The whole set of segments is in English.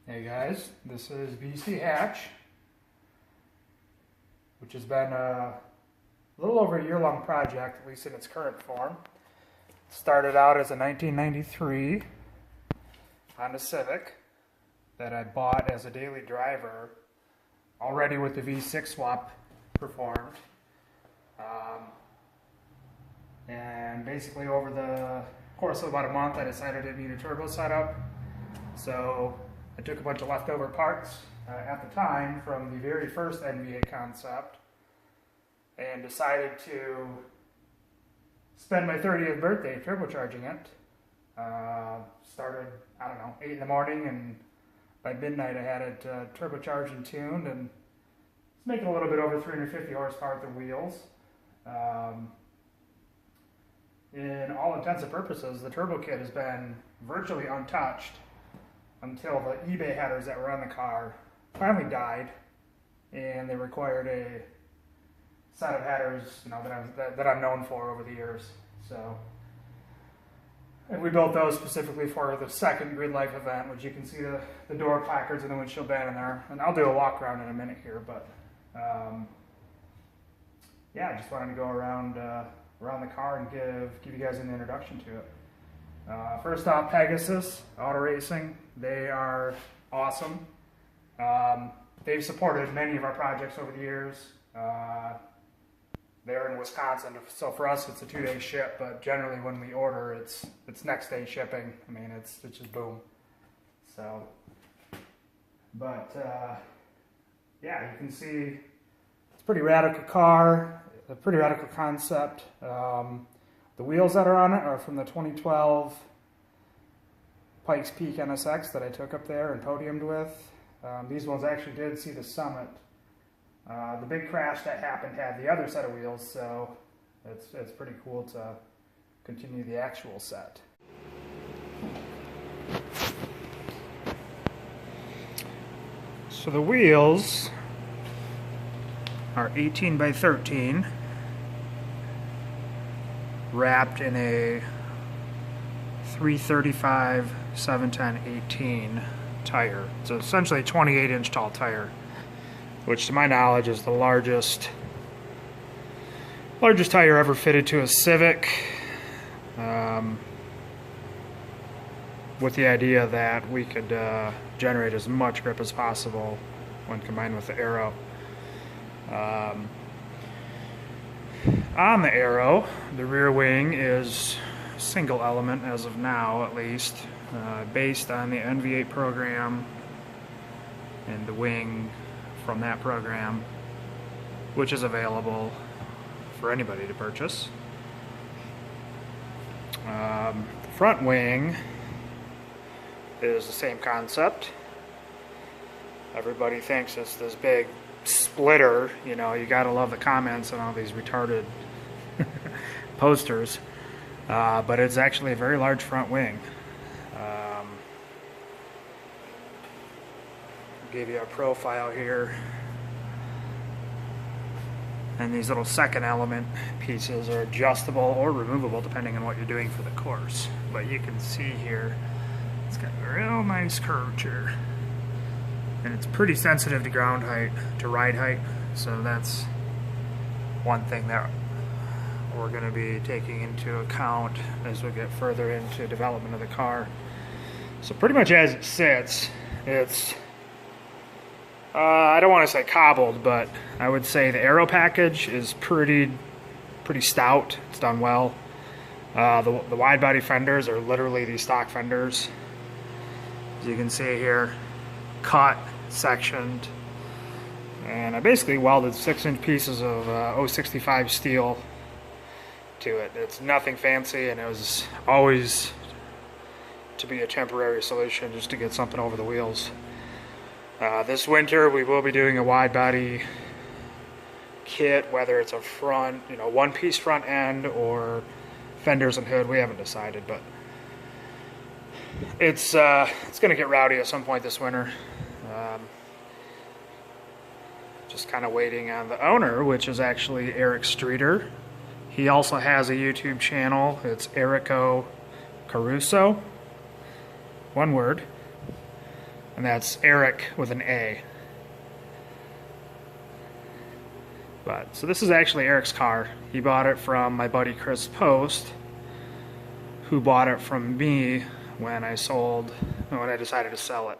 Hey guys, this is Beastie Hatch, which has been a little over a year-long project, at least in its current form. It started out as a 1993 Honda Civic that I bought as a daily driver, already with the V6 swap performed. And basically over the course of about a month, I decided it needed a turbo setup. So I took a bunch of leftover parts at the time from the very first NVA concept and decided to spend my 30th birthday turbocharging it. Started, I don't know, 8 in the morning, and by midnight I had it turbocharged and tuned, and it's making a little bit over 350 horsepower at the wheels. In all intents and purposes, the turbo kit has been virtually untouched until the eBay headers that were on the car finally died, and they required a set of headers, that I'm known for over the years. So, and we built those specifically for the second Grid Life event, which you can see the door placards and the windshield band in there. And I'll do a walk around in a minute here, but yeah, I just wanted to go around the car and give you guys an introduction to it. First off, Pegasus Auto Racing. They are awesome. They've supported many of our projects over the years. They're in Wisconsin, so for us it's a 2-day ship, but generally when we order, it's next day shipping. I mean, it's just boom. So, but yeah, you can see it's a pretty radical car, a pretty radical concept. The wheels that are on it are from the 2012 Pikes Peak NSX that I took up there and podiumed with. These ones actually did see the summit. The big crash that happened had the other set of wheels, so it's pretty cool to continue the actual set. So the wheels are 18 by 13. Wrapped in a 335 710 18 tire. It's essentially a 28-inch tall tire, which to my knowledge is the largest tire ever fitted to a Civic, with the idea that we could generate as much grip as possible when combined with the Aero. On the Aero, the rear wing is single element as of now, at least, based on the NV8 program and the wing from that program, which is available for anybody to purchase. The front wing is the same concept. Everybody thinks it's this big splitter, you gotta love the comments on all these retarded posters, but it's actually a very large front wing. Give you a profile here, and these little second element pieces are adjustable or removable depending on what you're doing for the course, but you can see here it's got a real nice curvature. And it's pretty sensitive to ground height, to ride height, so that's one thing that we're going to be taking into account as we get further into development of the car. So pretty much as it sits, it's, I don't want to say cobbled, but I would say the Aero package is pretty stout. It's done well. The wide body fenders are literally these stock fenders. As you can see here, cut, sectioned, and I basically welded 6-inch pieces of 065 steel to it. It's nothing fancy, and it was always to be a temporary solution just to get something over the wheels. This winter we will be doing a wide body kit, whether it's a front, one-piece front end or fenders and hood. We haven't decided, but it's going to get rowdy at some point this winter. Just kind of waiting on the owner, which is actually Eric Streeter. He also has a YouTube channel. It's Erico Caruso, one word. And that's Eric with an A. But so this is actually Eric's car. He bought it from my buddy Chris Post, who bought it from me when I decided to sell it.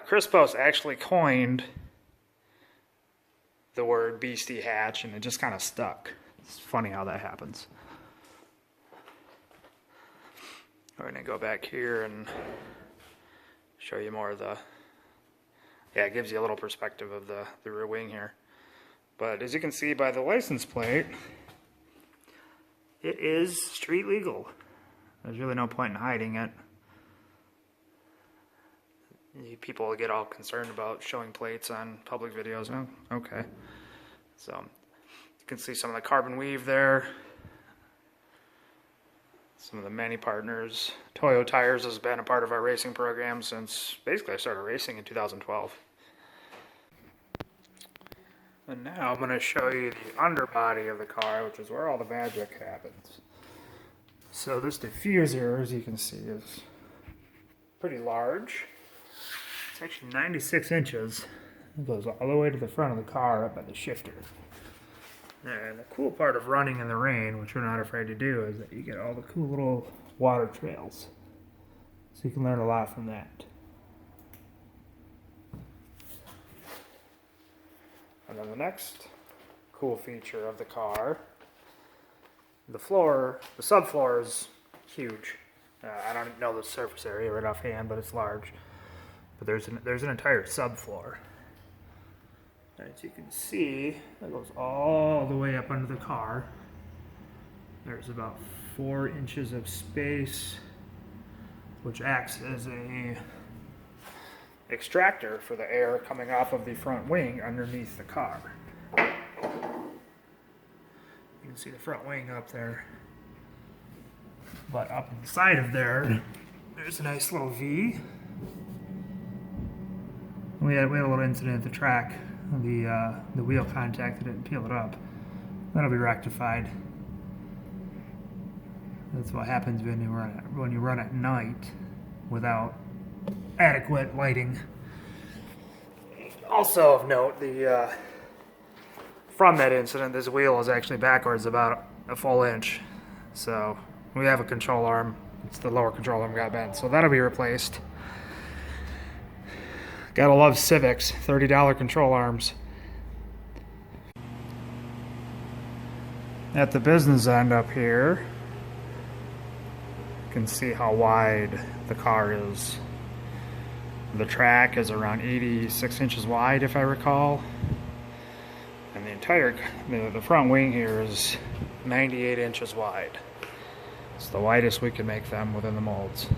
Chris Post actually coined the word Beastie hatch, and it just kind of stuck. It's funny how that happens. We're going to go back here and show you more of the... Yeah, it gives you a little perspective of the rear wing here. But as you can see by the license plate, it is street legal. There's really no point in hiding it. People get all concerned about showing plates on public videos. Oh, okay. So you can see some of the carbon weave there. Some of the many partners. Toyo Tires has been a part of our racing program since basically I started racing in 2012. And now I'm going to show you the underbody of the car, which is where all the magic happens. So this diffuser, as you can see, is pretty large. It's actually 96 inches. It goes all the way to the front of the car up by the shifter. And the cool part of running in the rain, which we're not afraid to do, is that you get all the cool little water trails. So you can learn a lot from that. And then the next cool feature of the car, the subfloor is huge. I don't know the surface area right offhand, but it's large. But there's an entire subfloor. As you can see, it goes all the way up under the car. There's about 4 inches of space, which acts as a extractor for the air coming off of the front wing underneath the car. You can see the front wing up there. But up inside of there's a nice little V. We had a little incident at the track. The wheel contacted it and peeled it up. That'll be rectified. That's what happens when you run at night without adequate lighting. Also of note, from that incident, this wheel is actually backwards about a full inch. So we have a control arm. It's the lower control arm got bent, so that'll be replaced. Gotta love Civics, $30 control arms. At the business end up here, you can see how wide the car is. The track is around 86 inches wide, if I recall. And the front wing here is 98 inches wide. It's the widest we can make them within the molds.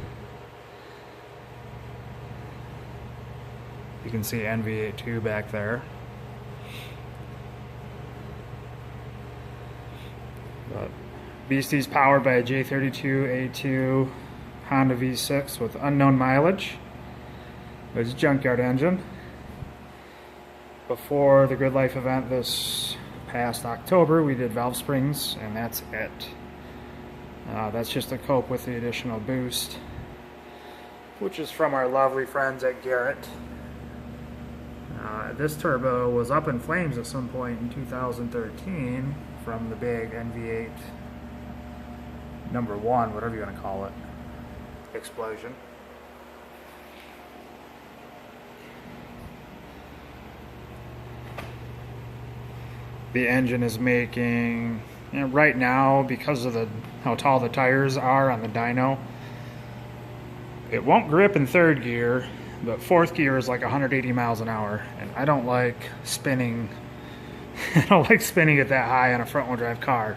You can see NV82 back there. But Beastie's powered by a J32A2 Honda V6 with unknown mileage. It's a junkyard engine. Before the Grid Life event this past October, we did valve springs, and that's it. That's just to cope with the additional boost, which is from our lovely friends at Garrett. This turbo was up in flames at some point in 2013 from the big NV8 number 1, whatever you want to call it, explosion. The engine is making, right now, because of how tall the tires are on the dyno, it won't grip in 3rd gear, but 4th gear is like 180 miles an hour, and I don't like spinning. I don't like spinning it that high on a front-wheel drive car.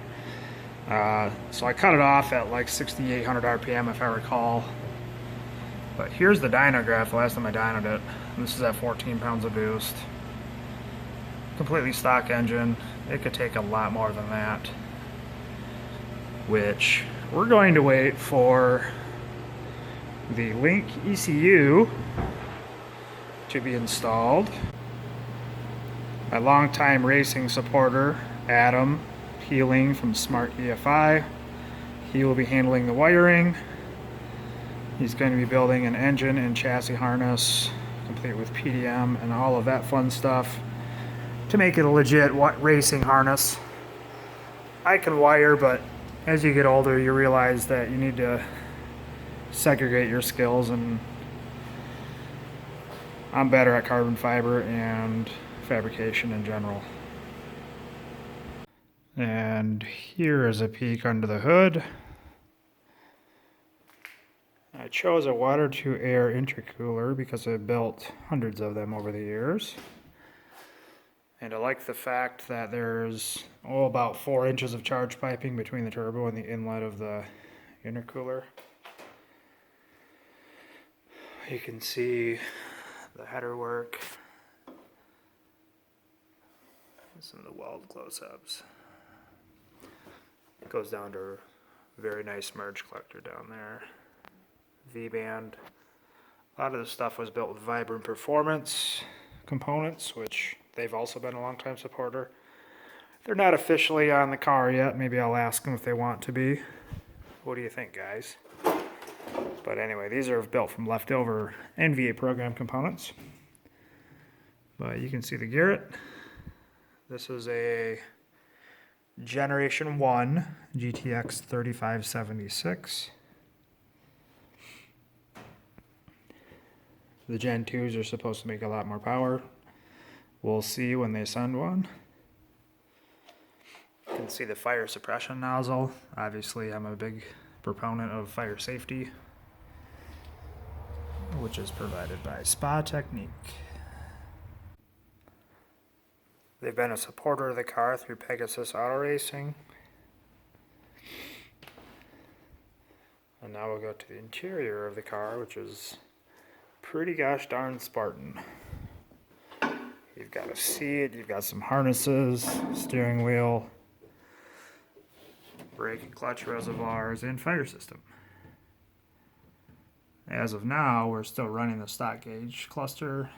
So I cut it off at like 6,800 RPM, if I recall. But here's the dyno graph. The last time I dynoed it, this is at 14 pounds of boost. Completely stock engine. It could take a lot more than that, which we're going to wait for the Link ECU to be installed. My longtime racing supporter, Adam Healing from Smart EFI, he will be handling the wiring. He's going to be building an engine and chassis harness complete with PDM and all of that fun stuff to make it a legit racing harness. I can wire, but as you get older, you realize that you need to segregate your skills, and I'm better at carbon fiber and fabrication in general. And here is a peek under the hood. I chose a water-to-air intercooler because I've built hundreds of them over the years. And I like the fact that there's about 4 inches of charge piping between the turbo and the inlet of the intercooler. You can see the header work. Some of the weld close-ups. It goes down to a very nice merge collector down there. V-band. A lot of the stuff was built with Vibrant Performance components, which they've also been a long-time supporter. They're not officially on the car yet. Maybe I'll ask them if they want to be. What do you think, guys? But anyway, these are built from leftover NVA program components. But you can see the Garrett. This is a Generation 1 GTX 3576. The Gen 2s are supposed to make a lot more power. We'll see when they send one. You can see the fire suppression nozzle. Obviously, I'm a big proponent of fire safety, which is provided by Spa Technique. They've been a supporter of the car through Pegasus Auto Racing. And now we'll go to the interior of the car, which is pretty gosh darn Spartan. You've got a seat, you've got some harnesses, steering wheel, brake and clutch reservoirs, and fire system. As of now, we're still running the stock gauge cluster.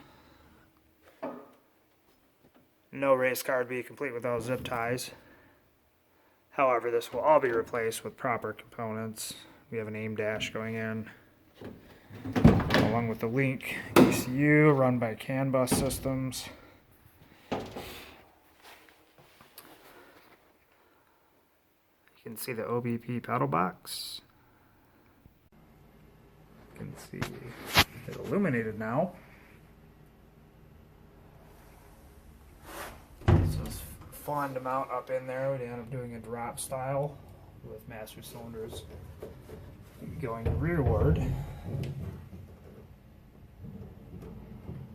No race car would be complete without zip ties. However, this will all be replaced with proper components. We have an aim dash going in, along with the Link ECU run by CAN bus systems. You can see the OBP pedal box. You can see it illuminated now. This is fun to mount up in there. We end up doing a drop style with master cylinders going rearward.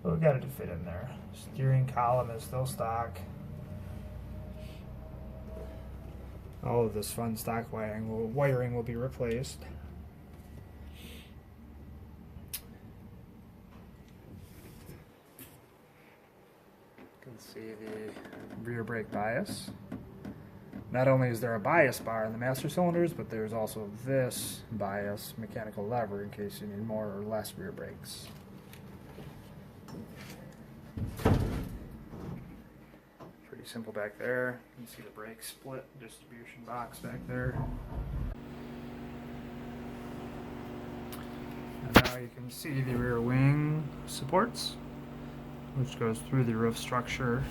But we got it to fit in there. Steering column is still stock. All of this fun stock wiring will be replaced. You can see the rear brake bias. Not only is there a bias bar in the master cylinders, but there's also this bias mechanical lever in case you need more or less rear brakes. Pretty simple back there. You can see the brake split distribution box back there. And now you can see the rear wing supports, which goes through the roof structure.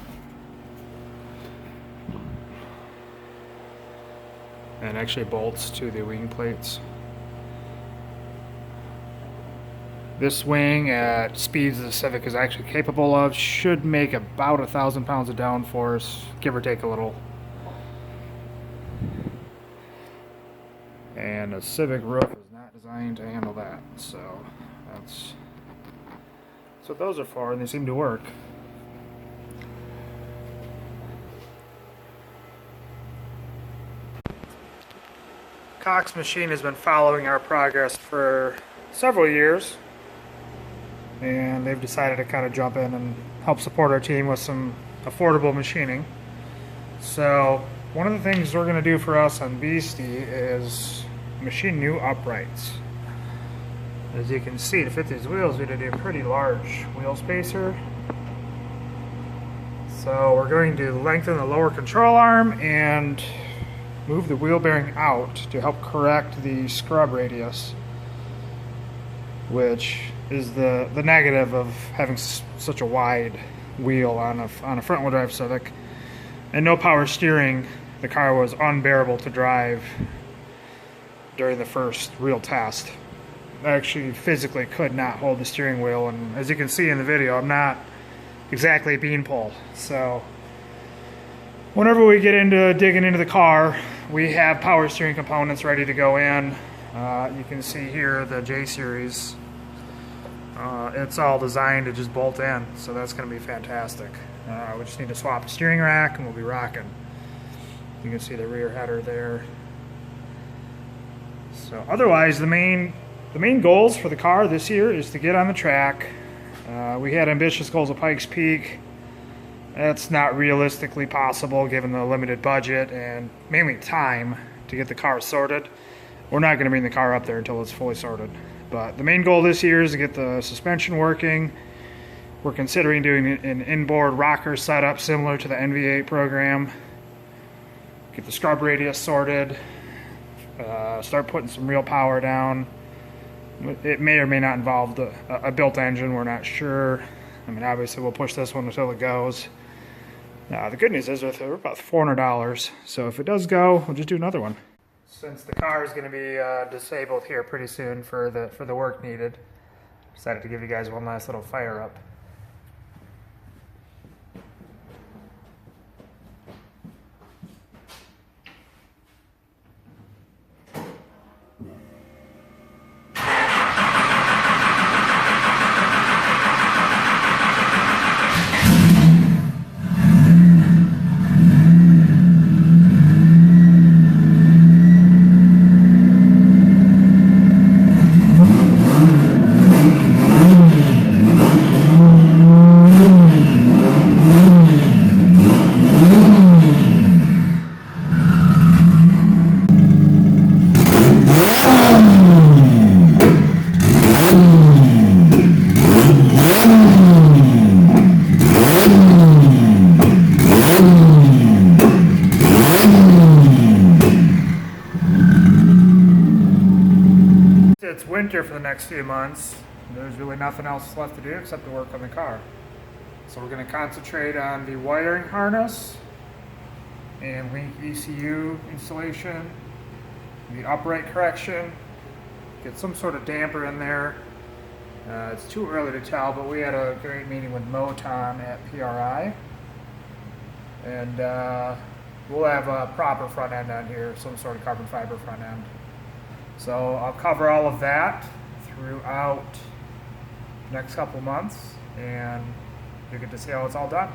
And actually bolts to the wing plates. This wing at speeds the Civic is actually capable of should make about 1,000 pounds of downforce, give or take a little. And a Civic roof is not designed to handle that, so that's what those are for, and they seem to work. Cox Machine has been following our progress for several years, and they've decided to kind of jump in and help support our team with some affordable machining. So one of the things we're going to do for us on Beastie is machine new uprights. As you can see, to fit these wheels, we had to do a pretty large wheel spacer. So we're going to lengthen the lower control arm and move the wheel bearing out to help correct the scrub radius, which is the negative of having such a wide wheel on a front-wheel drive Civic and no power steering. The car was unbearable to drive during the first real test. I actually physically could not hold the steering wheel, and as you can see in the video, I'm not exactly a beanpole. So whenever we get into digging into the car, we have power steering components ready to go in. You can see here the J series. It's all designed to just bolt in, so that's going to be fantastic. We just need to swap the steering rack and we'll be rocking. You can see the rear header there. So otherwise, the main goals for the car this year is to get on the track. We had ambitious goals at Pikes Peak. That's not realistically possible given the limited budget and mainly time to get the car sorted. We're not going to bring the car up there until it's fully sorted. But the main goal this year is to get the suspension working. We're considering doing an inboard rocker setup similar to the NV8 program. Get the scrub radius sorted. Start putting some real power down. It may or may not involve a built engine. We're not sure. I mean, obviously we'll push this one until it goes. The good news is they're about $400. So if it does go, we'll just do another one. Since the car is going to be disabled here pretty soon for the work needed, decided to give you guys one last little fire up. It's winter for the next few months. There's really nothing else left to do except to work on the car. So we're going to concentrate on the wiring harness and link ECU installation, the upright correction, get some sort of damper in there. It's too early to tell, but we had a great meeting with Moton at PRI, and we'll have a proper front end on here, some sort of carbon fiber front end. So I'll cover all of that throughout the next couple months, and you'll get to see how it's all done.